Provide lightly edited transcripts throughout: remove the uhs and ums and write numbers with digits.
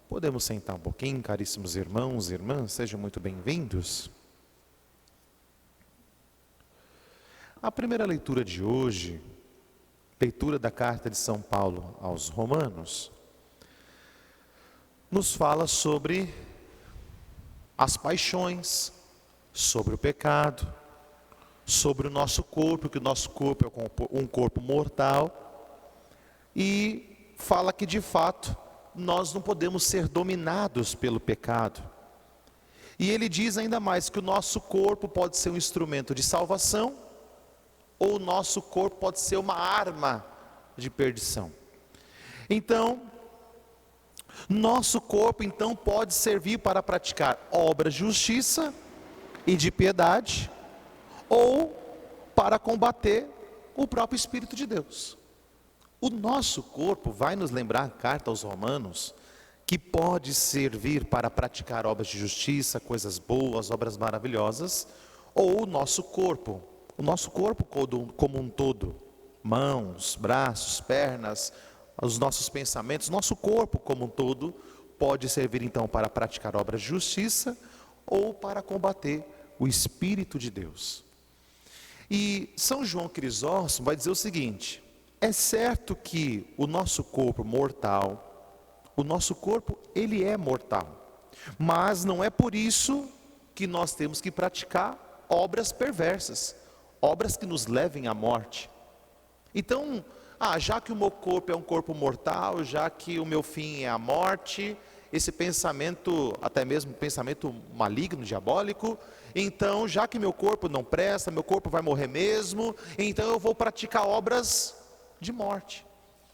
Podemos sentar um pouquinho, caríssimos irmãos e irmãs, sejam muito bem-vindos. A primeira leitura de hoje, leitura da carta de São Paulo aos Romanos, nos fala sobre as paixões, sobre o pecado, sobre o nosso corpo, que o nosso corpo é um corpo mortal, e fala que de fato nós não podemos ser dominados pelo pecado. E ele diz ainda mais que o nosso corpo pode ser um instrumento de salvação, ou o nosso corpo pode ser uma arma de perdição. Então, nosso corpo então pode servir para praticar obras de justiça e de piedade, ou para combater o próprio Espírito de Deus. O nosso corpo, vai nos lembrar a carta aos Romanos, que pode servir para praticar obras de justiça, coisas boas, obras maravilhosas, ou o nosso corpo como um todo, mãos, braços, pernas, os nossos pensamentos, nosso corpo como um todo, pode servir então para praticar obras de justiça, ou para combater o Espírito de Deus. E São João Crisóstomo vai dizer o seguinte: é certo que o nosso corpo mortal, ele é mortal, mas não é por isso que nós temos que praticar obras perversas, obras que nos levem à morte. Então, já que o meu corpo é um corpo mortal, já que o meu fim é a morte, esse pensamento, até mesmo pensamento maligno, diabólico, então já que meu corpo não presta, meu corpo vai morrer mesmo, então eu vou praticar obras de morte,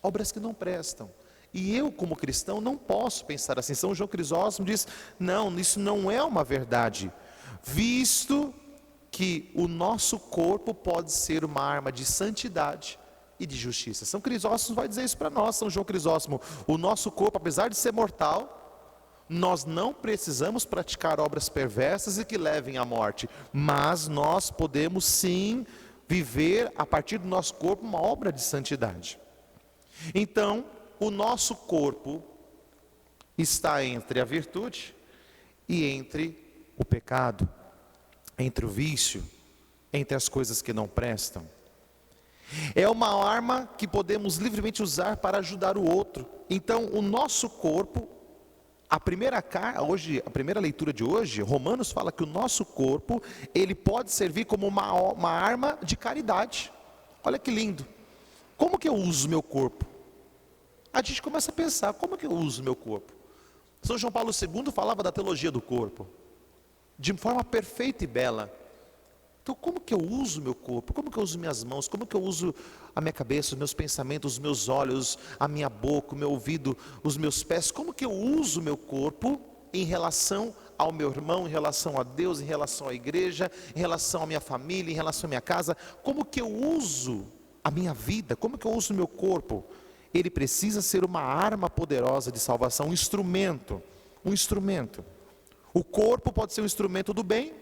obras que não prestam. E eu, como cristão, não posso pensar assim. São João Crisóstomo diz: não, isso não é uma verdade, visto que o nosso corpo pode ser uma arma de santidade e de justiça. São Crisóstomo vai dizer isso para nós. São João Crisóstomo: o nosso corpo, apesar de ser mortal, nós não precisamos praticar obras perversas e que levem à morte, mas nós podemos sim viver a partir do nosso corpo uma obra de santidade. Então, o nosso corpo está entre a virtude e entre o pecado, entre o vício, entre as coisas que não prestam. É uma arma que podemos livremente usar para ajudar o outro. Então, o nosso corpo, a primeira leitura de hoje, Romanos fala que o nosso corpo, ele pode servir como uma arma de caridade. Olha que lindo. Como que eu uso o meu corpo? A gente começa a pensar: como que eu uso o meu corpo? São João Paulo II falava da teologia do corpo, de forma perfeita e bela. Então, como que eu uso o meu corpo? Como que eu uso minhas mãos? Como que eu uso a minha cabeça, os meus pensamentos, os meus olhos, a minha boca, o meu ouvido, os meus pés? Como que eu uso o meu corpo em relação ao meu irmão, em relação a Deus, em relação à igreja, em relação à minha família, em relação à minha casa? Como que eu uso a minha vida? Como que eu uso o meu corpo? Ele precisa ser uma arma poderosa de salvação, um instrumento. O corpo pode ser um instrumento do bem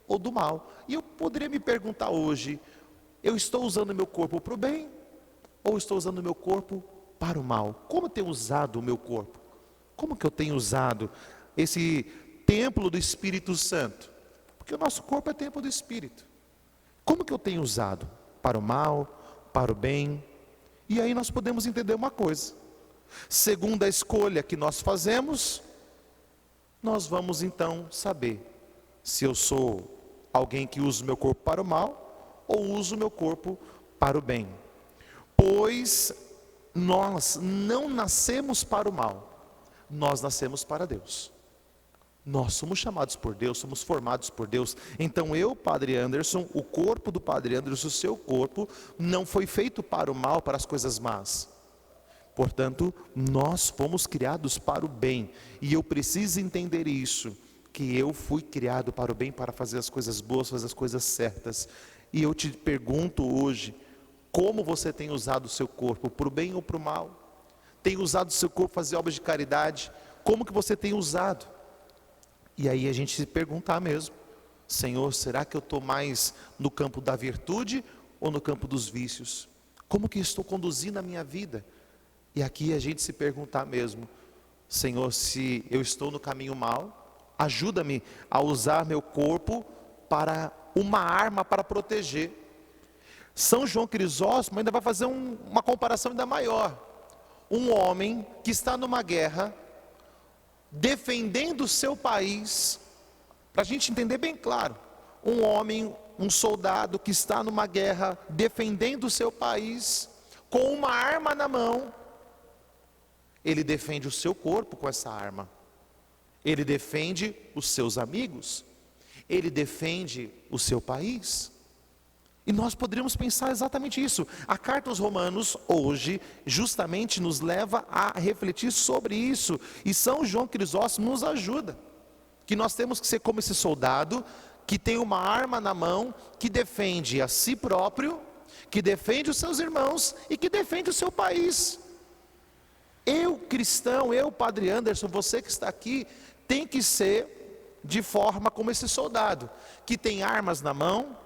ou do mal. E eu poderia me perguntar hoje: eu estou usando o meu corpo para o bem, ou estou usando o meu corpo para o mal? Como eu tenho usado o meu corpo? Como que eu tenho usado esse templo do Espírito Santo? Porque o nosso corpo é templo do Espírito. Como que eu tenho usado? Para o mal, para o bem? E aí nós podemos entender uma coisa: segundo a escolha que nós fazemos, nós vamos então saber se eu sou alguém que usa o meu corpo para o mal, ou uso o meu corpo para o bem. Pois nós não nascemos para o mal, nós nascemos para Deus. Nós somos chamados por Deus, somos formados por Deus. Então eu, Padre Anderson, o corpo do Padre Anderson, o seu corpo, não foi feito para o mal, para as coisas más. Portanto, nós fomos criados para o bem. E eu preciso entender isso, que eu fui criado para o bem, para fazer as coisas boas, fazer as coisas certas. E eu te pergunto hoje: como você tem usado o seu corpo, para o bem ou para o mal? Tem usado o seu corpo para fazer obras de caridade? Como que você tem usado? E aí a gente se perguntar mesmo: Senhor, será que eu estou mais no campo da virtude ou no campo dos vícios? Como que estou conduzindo a minha vida? E aqui a gente se perguntar mesmo: Senhor, se eu estou no caminho mau, ajuda-me a usar meu corpo para uma arma para proteger. São João Crisóstomo ainda vai fazer uma comparação ainda maior. Um homem que está numa guerra, defendendo o seu país, para a gente entender bem claro, um homem, um soldado que está numa guerra, defendendo o seu país, com uma arma na mão, ele defende o seu corpo com essa arma, ele defende os seus amigos, ele defende o seu país. E nós poderíamos pensar exatamente isso. A carta aos Romanos hoje justamente nos leva a refletir sobre isso. E São João Crisóstomo nos ajuda. Que nós temos que ser como esse soldado que tem uma arma na mão, que defende a si próprio, que defende os seus irmãos e que defende o seu país. Eu, cristão, eu, Padre Anderson, você que está aqui, tem que ser de forma como esse soldado, que tem armas na mão,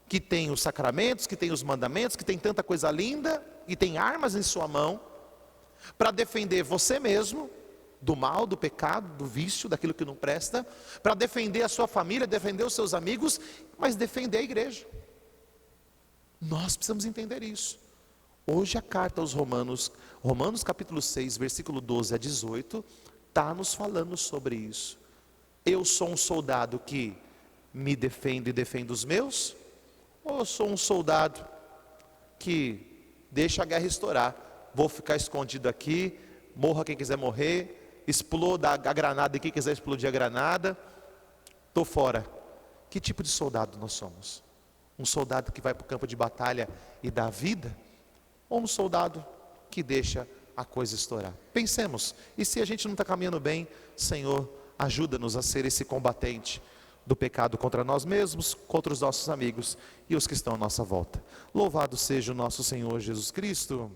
que tem os sacramentos, que tem os mandamentos, que tem tanta coisa linda, e tem armas em sua mão, para defender você mesmo, do mal, do pecado, do vício, daquilo que não presta, para defender a sua família, defender os seus amigos, mas defender a igreja. Nós precisamos entender isso. Hoje a carta aos Romanos, Romanos capítulo 6, versículo 12 a 18, está nos falando sobre isso. Eu sou um soldado que me defende e defende os meus? Ou eu sou um soldado que deixa a guerra estourar? Vou ficar escondido aqui, morra quem quiser morrer, exploda a granada e quem quiser explodir a granada, estou fora. Que tipo de soldado nós somos? Um soldado que vai para o campo de batalha e dá vida? Ou um soldado que deixa a coisa estourar? Pensemos, e se a gente não está caminhando bem, Senhor, ajuda-nos a ser esse combatente do pecado contra nós mesmos, contra os nossos amigos e os que estão à nossa volta. Louvado seja o nosso Senhor Jesus Cristo.